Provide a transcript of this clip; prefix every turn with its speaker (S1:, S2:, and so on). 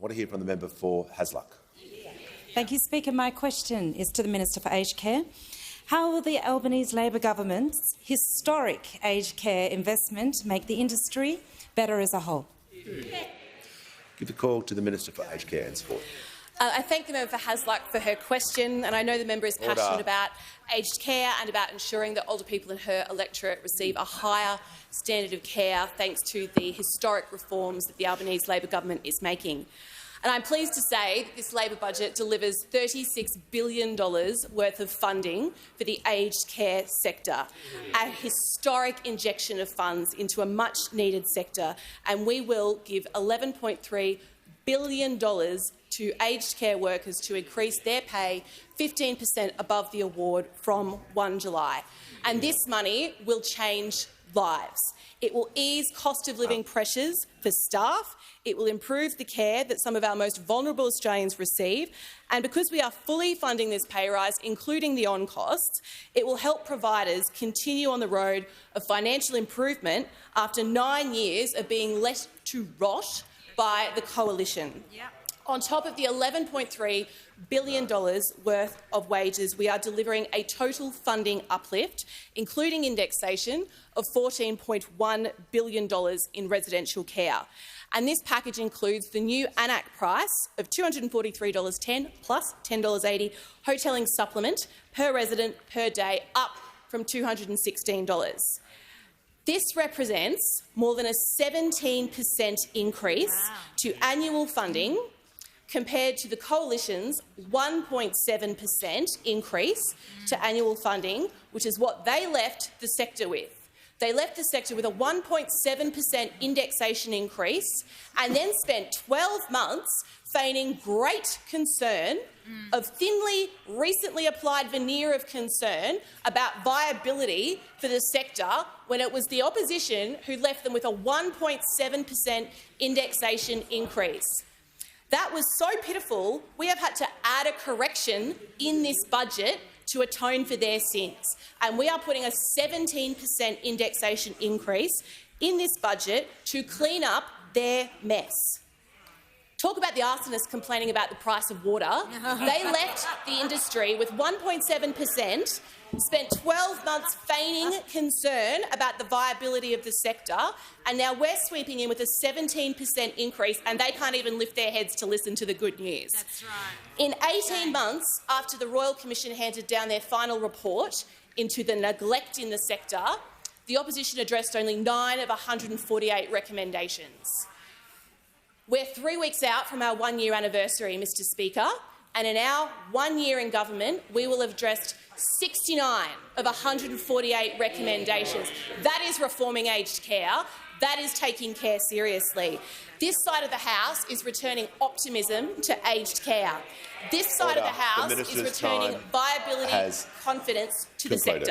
S1: I want to hear from the member for Hasluck.
S2: Thank you, Speaker. My question is to the Minister for Aged Care. How will the Albanese Labor government's historic aged care investment make the industry better as a whole?
S1: Give the call to the Minister for Aged Care and Sport.
S3: I thank the member for Hasluck for her question, and I know the member is passionate about aged care and about ensuring that older people in her electorate receive a higher standard of care thanks to the historic reforms that the Albanese Labor government is making. And I'm pleased to say that this Labor budget delivers $36 billion worth of funding for the aged care sector, a historic injection of funds into a much-needed sector, and we will give $11.3 billion to aged care workers to increase their pay 15% above the award from 1 July. And this money will change lives. It will ease cost of living pressures for staff. It will improve the care that some of our most vulnerable Australians receive. And because we are fully funding this pay rise, including the on-costs, it will help providers continue on the road of financial improvement after 9 years of being left to rot by the Coalition. Yep. On top of the $11.3 billion worth of wages, we are delivering a total funding uplift, including indexation, of $14.1 billion in residential care. And this package includes the new ANAC price of $243.10 plus $10.80 hotelling supplement per resident per day, up from $216. This represents more than a 17% increase to annual funding compared to the Coalition's 1.7% increase to annual funding, which is what they left the sector with. They left the sector with a 1.7% indexation increase and then spent 12 months feigning great concern of thinly, recently applied veneer of concern about viability for the sector when it was the opposition who left them with a 1.7% indexation increase. That was so pitiful, we have had to add a correction in this budget to atone for their sins. And we are putting a 17% indexation increase in this budget to clean up their mess. Talk about the arsonists complaining about the price of water. They left the industry with 1.7%, spent 12 months feigning concern about the viability of the sector, and now we're sweeping in with a 17% increase, and they can't even lift their heads to listen to the good news. That's right. In 18 months after the Royal Commission handed down their final report into the neglect in the sector, the opposition addressed only 9 of 148 recommendations. We're 3 weeks out from our 1-year anniversary, Mr Speaker, and in our 1 year in government, we will have addressed 69 of 148 recommendations. That is reforming aged care. That is taking care seriously. This side of the House is returning optimism to aged care. This side of the House is returning viability, confidence to the sector.